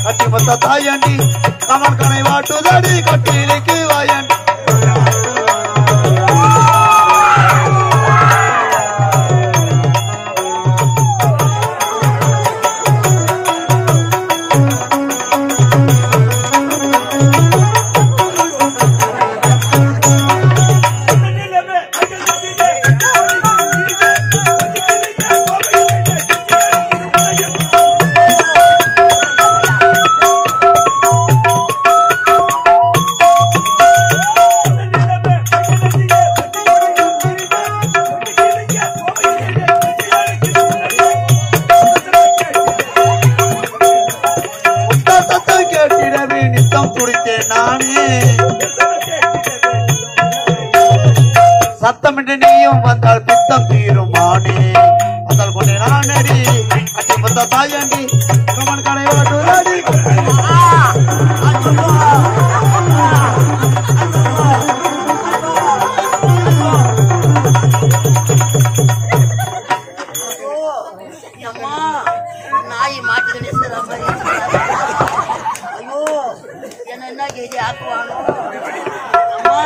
கட்டி மொத்த தாயண்டி கமன் கனை வாட்டுதடி கட்டிலுக்கு வாயண்டி சத்தமிட்டு நீயும் வந்தால் பித்தம் தீருமானே அதல் கொண்டே நானடி அட்டி மொத்த தாயண்டி கமன் கனை வாட்டுதடி நாய் மாட்டு ஐயோ என்ன கேஜி ஆக்குவானோ அம்மா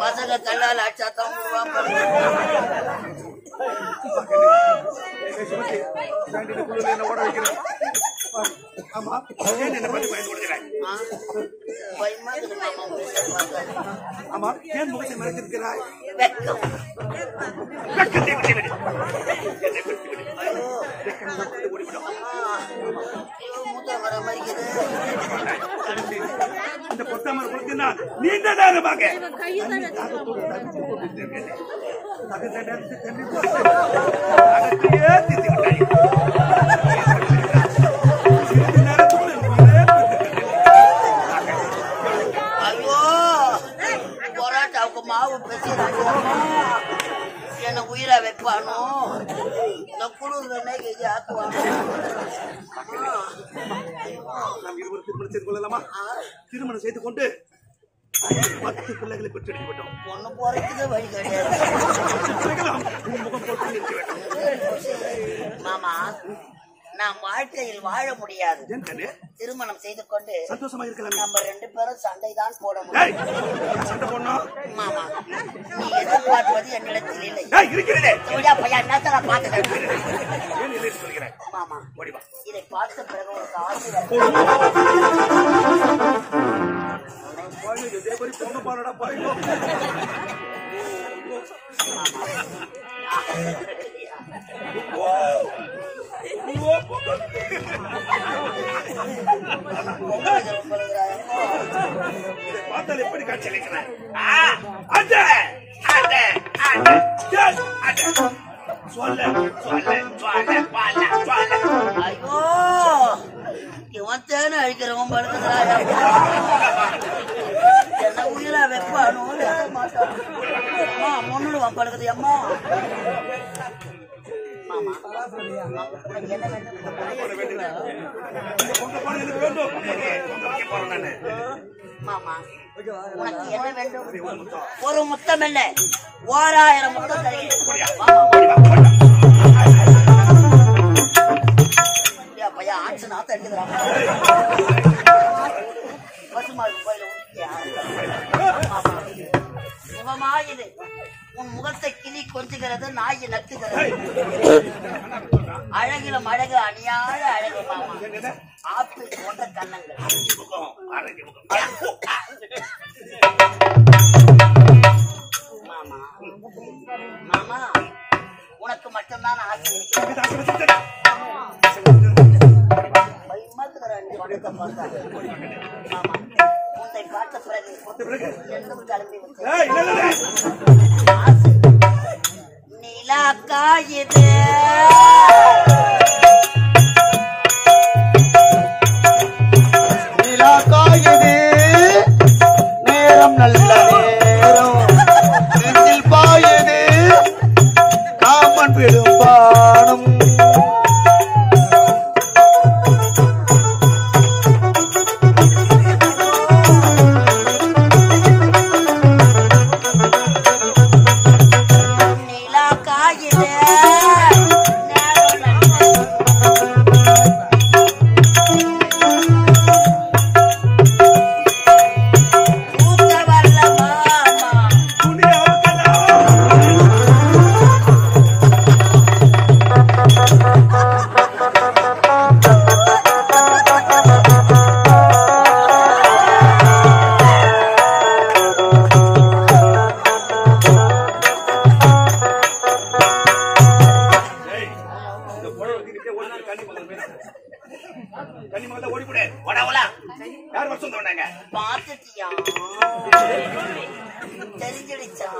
பசங்க கல்லால் அடிச்சாத்தான் இந்த பொத்தாமரை கொடுத்தா நீண்டதாக பாக்க ஐயோ பொராட்டாவுக்கு மாவு பேசுறாங்க என்ன உயிரை வைப்பானோ இந்த குழுன்னு கேஜி ஆக்குவானோ நாம் இருவர் திருமணம் செய்து கொள்ளலாமா? திருமணம் செய்து கொண்டு 10 பிள்ளைகளை பெற்றெடுக்க வேண்டும். பொண்ணு போறதுக்கு வழி கிடையாது மாமா. நான் வாழ்க்கையில் வாழ முடியாது. திருமணம் செய்து கொண்டு சந்தோஷமா இருக்கலாம். நம்ம 2 பேரும் சண்டைதான் போட முடியும். சண்டை போடணும் மாமா. நீ எதிர்பார்ப்பது என்னிடத்தில் இல்லை. மாமா இதை பார்த்த பிறகு உனக்கு ஆசை பொண்ணு பாருடா பாய்க்கோ பார்த்தால் எப்படி காட்சி அளிக்கிறேன். ஐயோ இவன் தேனை அழிக்கிறவன் படுத்துக்கிறாயா என்ன உயிரா வைப்பானோ அம்மா முன்னுடுவான் படுக்குது அம்மா. மாமா என்ன மாமா உனக்கு என்ன வேண்டும்? ஒரு முத்தம் இல்ல 1000 முத்தம் தருகிறேன். பையன் ஆச்சுனா தடுக்கிறான் பசுமாள் கோயில ஊட்டியா முகமா இது உன் முகத்தை கிளி கொஞ்சுகிறது நாய் நக்குகிறது. அழகிலும் அழகு அணியாத அழகு மாமா. ஆப்பிள் போன்ற கண்ணங்கள் மாமா. மாமா உனக்கு மட்டும்தான் ஆசை இருக்கிறது. மாமா உன்னை பார்த்த பிறகு கிளம்பி நிலா காயுது நிலா காயுது நேரம் நல்ல நேரம் நெஞ்சில் பாயுது காமன் விடும் பானம் நிலா காயுது நேரம் கண்ணி மகத்தை ஓடி போடு ஓடா யார் வர சொன்னாங்க பாத்துட்டியா தெரிஞ்சிடுச்சா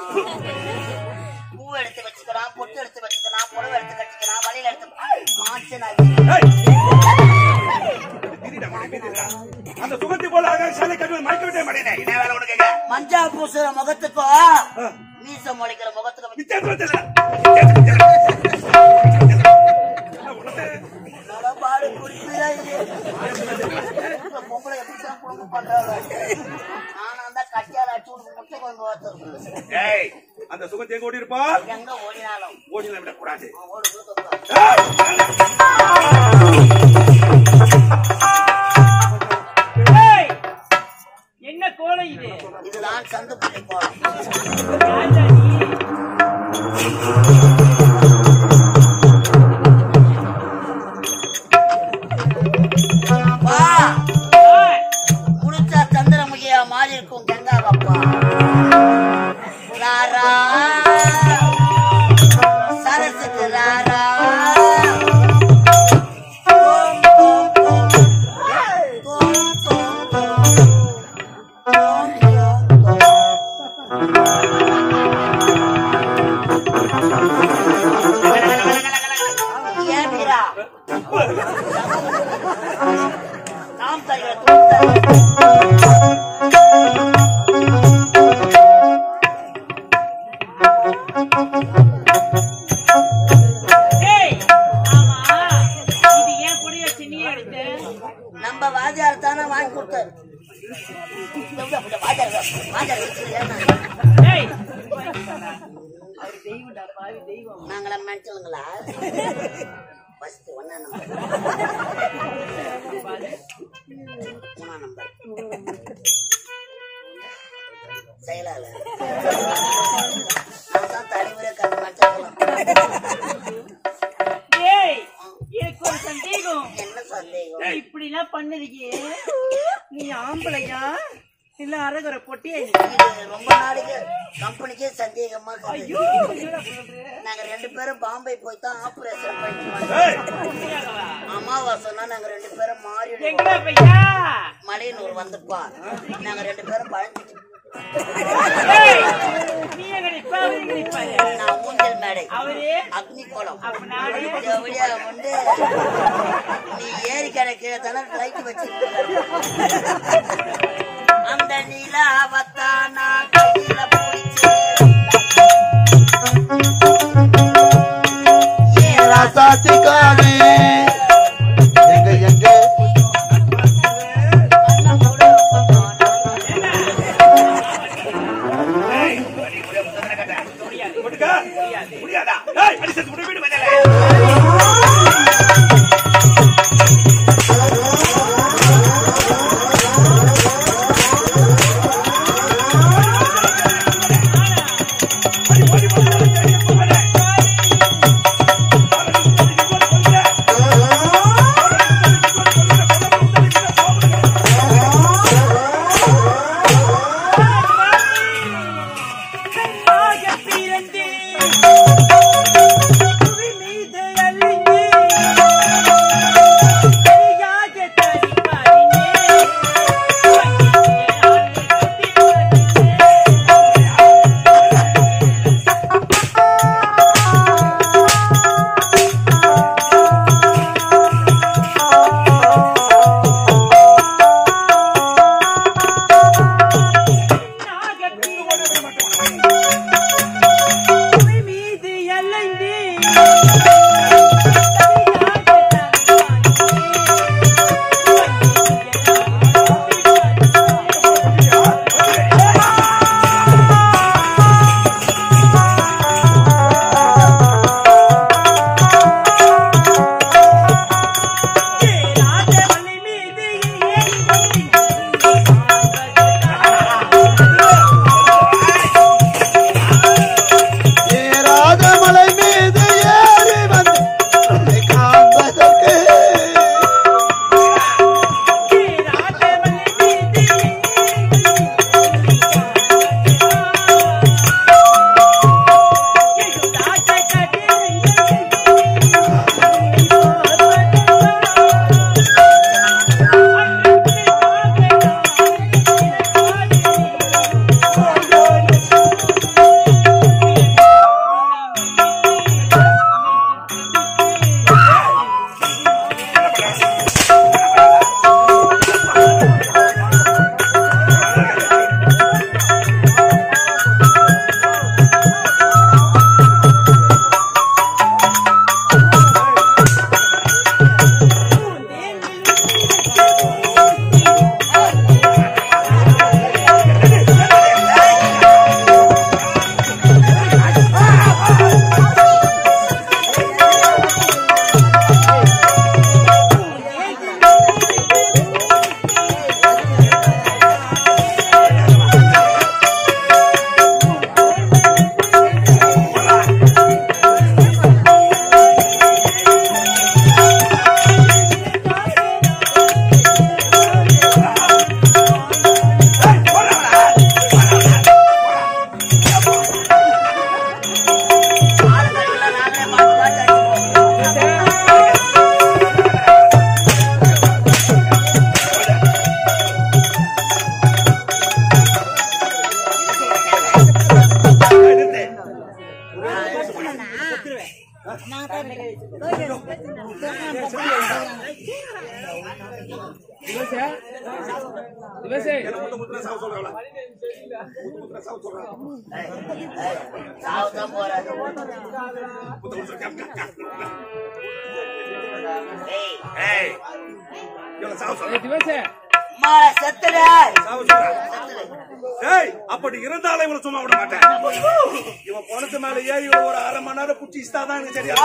பூ எடுத்து வச்சுக்கலாம் பொட்டு எடுத்து வச்சுக்கலாம் புடவை எடுத்து கட்டிக்கலாம் வலையில எடுத்து அந்த சுகத்தை போல சாலை கட்டுவது மறைக்க விட்டே மாட்டேன் என்ன வேலை உனக்கு மஞ்சா பூசுற முகத்துக்கோ மீச முளைக்கிற முகத்துக்கு பாடு குடிப்பா பொம்பளை எப்படிதான் குடும்பம் பண்றாங்க நானா தான் கட்டியால அடிச்சு முட்டை கொண்டு வச்சிருக்கேன் அந்த சுகத்தை எங்க ஓடி இருப்பா எங்க ஓடினாலும் ஓடினா விட கூடாது என்ன கோலம் இது இதுதான் சந்துப்பள்ளி கோலம் முடிச்சா சந்திரமுகியா மாறி இருக்கும் கங்கா பாப்பா ராரா சரசுக்கு ராரா நாம் தருகிற நம்ம வாஜார் தானே வாங்கி கொடுத்தாரு நாங்கள மென்டலுங்களா ஒன்னா நம்பர் செயலாளர் நான் தான் தலைமுறை கண்டு மென்டலாம் எனக்கு ஒரு சந்தேகம் என்ன சந்தேகம் இப்படி எல்லாம் பண்ணுறீங்க நீ ஆம்பளையா இல்ல அரகுற பொட்டியா ரொம்ப நாளைக்கு கம்பெனிக்கே சந்தேகமா நாங்க 2 பேரும் பாம்பே போய் தான் ஆபரேஷன் பண்ணிட்டு அமாவாசைனா நாங்க 2 பேரும் மாறி மலையனூர் வந்துப்பா நாங்க 2 பேரும் பழஞ்சிட்டு நான் ஊஞ்சல் மேடை அக்னி கோலம் வந்து நீ ஏரி கணக்கு தானே லைட் வச்சு அந்த நிலாவத்தானா கையில போயிச்சு சாத்திக்காவே எங்க எங்க முடியாதா அடிச்சு வீடு சாவுதான் போறாரு. அப்படி இருந்தாலும் இவனை சும்மா விட மாட்டேன். இவன் பணத்து மேல ஏறி ஒரு அரை மணி நேரம் குச்சி இஷ்டாதான் எனக்கு தெரியும்.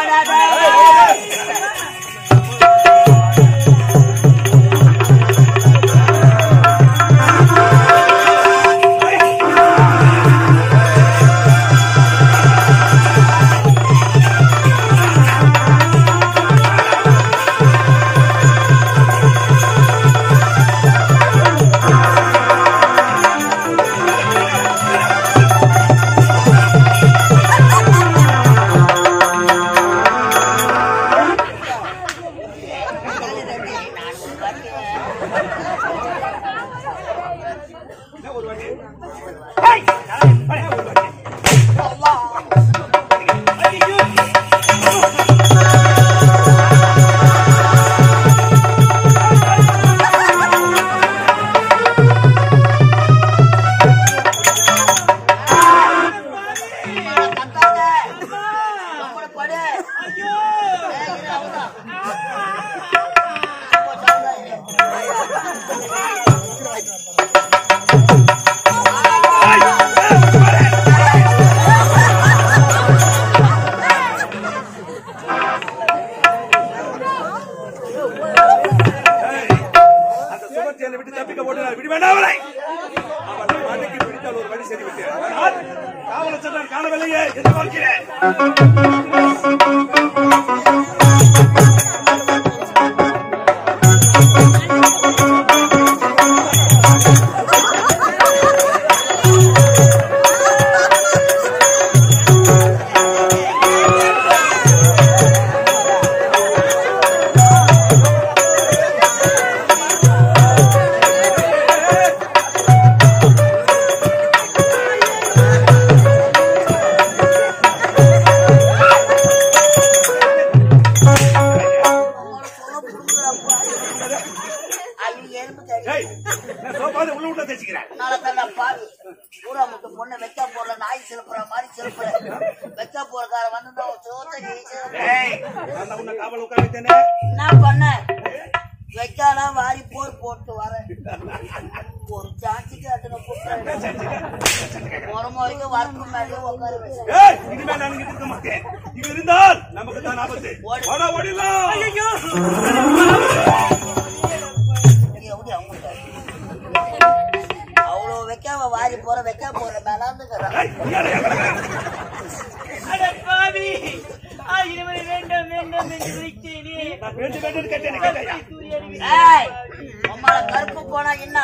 கருப்பு போனா என்ன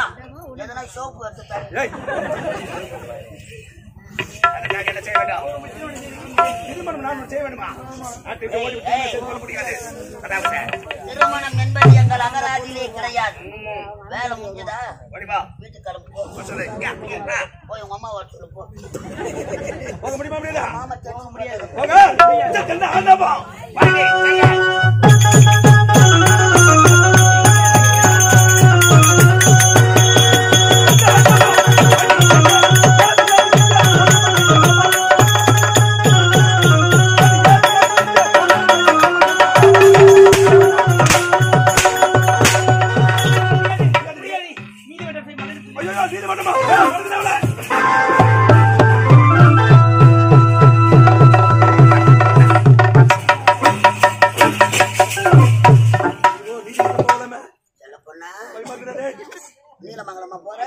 எதனா சோப்பு எடுத்து திருமணம் என்பது எங்கள் அகராதியிலே கிடையாது. வேலை முடிஞ்சதா வீட்டு கிளம்பு போய் உங்க அம்மா வர சொல்லு போ. மாமா தெரிஞ்ச முடியாது. நீலமங்கலமா போற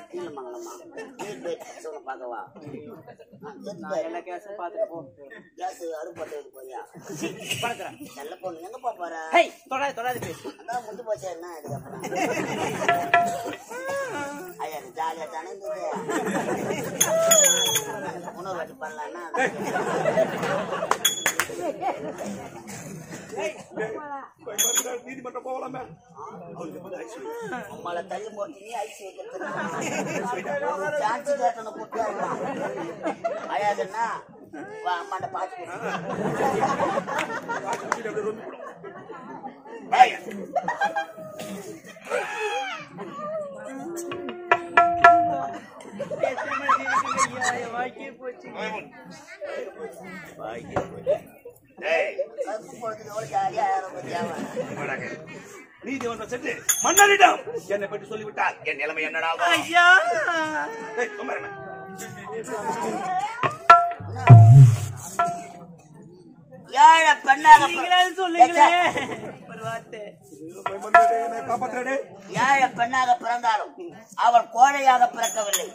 நீலமங்கலமா பாக்கவா கேஸ் அறுபட்டது போறியா நல்ல பொண்ணு எங்க போற அதான் முட்டு போச்சா என்ன இதுக்கப்புறம் ஐயா ஜாலியா தானே இருந்தது உணவு வாட்டி பண்ணலான்னா நீதிமன்றம் போகலாமே உங்களை தள்ளி போட்டு நீ ஐசி வைக்கிறது சான்ஸ் கேட்டன போட்டு அழாதுன்னா வா அம்மாட்ட பாத்து அப்படியே ரொம்ப போடும். நீதிமன்றம் சென்று மன்னரிடம் என்னை பற்றி சொல்லிவிட்டால் என் நிலைமை என்னடா? ஐயா ஏழ பெண்ணாக ஏழ பெண்ணாக பிறந்தாலும் அவள் கோழையாக பிறக்கவில்லை.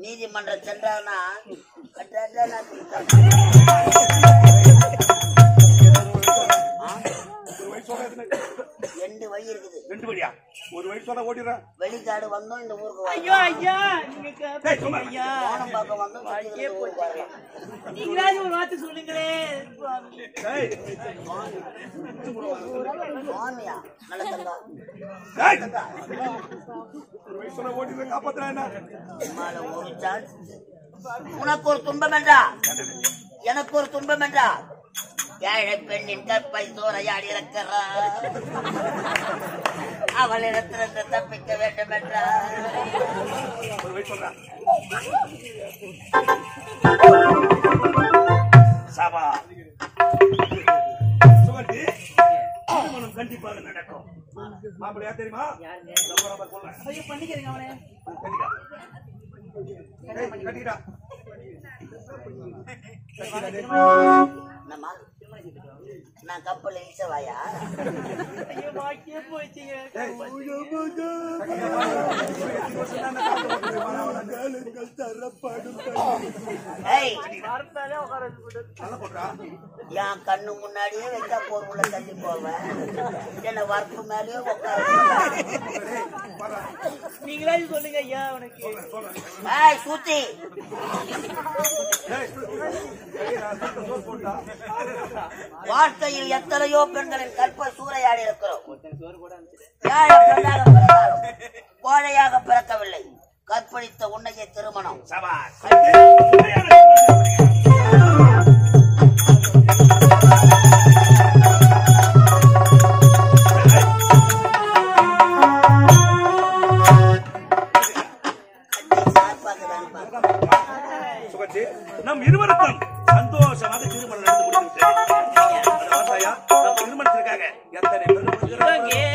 நீதிமன்றம் சென்றானா ரெண்டு வழி இருக்குது. ரெண்டு வழியா? ஒரு வழி சொல்ல ஓடிடுறேன். வெளிக்காடு வந்தோம் இந்த ஊருக்கு ஐயோ ஐயா ஐயா பக்கம் வந்தோம். நீங்களாவது ஒரு வார்த்தை சொல்லுங்களே. மாமியா நல்லதா ஒரு வழி சொல்ல ஓடிடுறேன். காப்பாத்துறேன். ஒரு சான்ஸ். உனக்கு ஒரு துன்பம் என்றா எனக்கு ஒரு துன்பம் என்றா ஏழை பெண்ணின் கற்பை சோரையாடி இருக்கிறார். அவளிடத்திலிருந்து தப்பிக்க வேண்டும் என்றார். சபா சுகந்தி திருமணம் கண்டிப்பாக நடக்கும். மாப்பிள்ளையா தெரியுமா? ஐயோ பண்ணிக்கிறீங்க அவனே. கட்டிக்கிட்டா நான் கப்பல் இசவாயா? ஐயோ வாக்கியே போயிடுச்சுங்க. என் கண்ணு முன்னாடியே வைக்க போர்வுல தள்ளி போவேன். என்ன வர்ப்பு மேலேயே உட்கார. நீங்களே சொல்லுங்க ஐயா. உனக்கு சூத்தி வார்த்தையில் எத்தனையோ பெண்களின் கற்பை சூறையாடி இருக்கிறோம். கோழையாக பிறக்கவில்லை. கற்பழித்த உன்னையே திருமணம். நம் இருவருக்கும் சந்தோஷமாக திருமணம் நடந்து முடிந்து திருமணத்திற்காக எத்தனை பேர்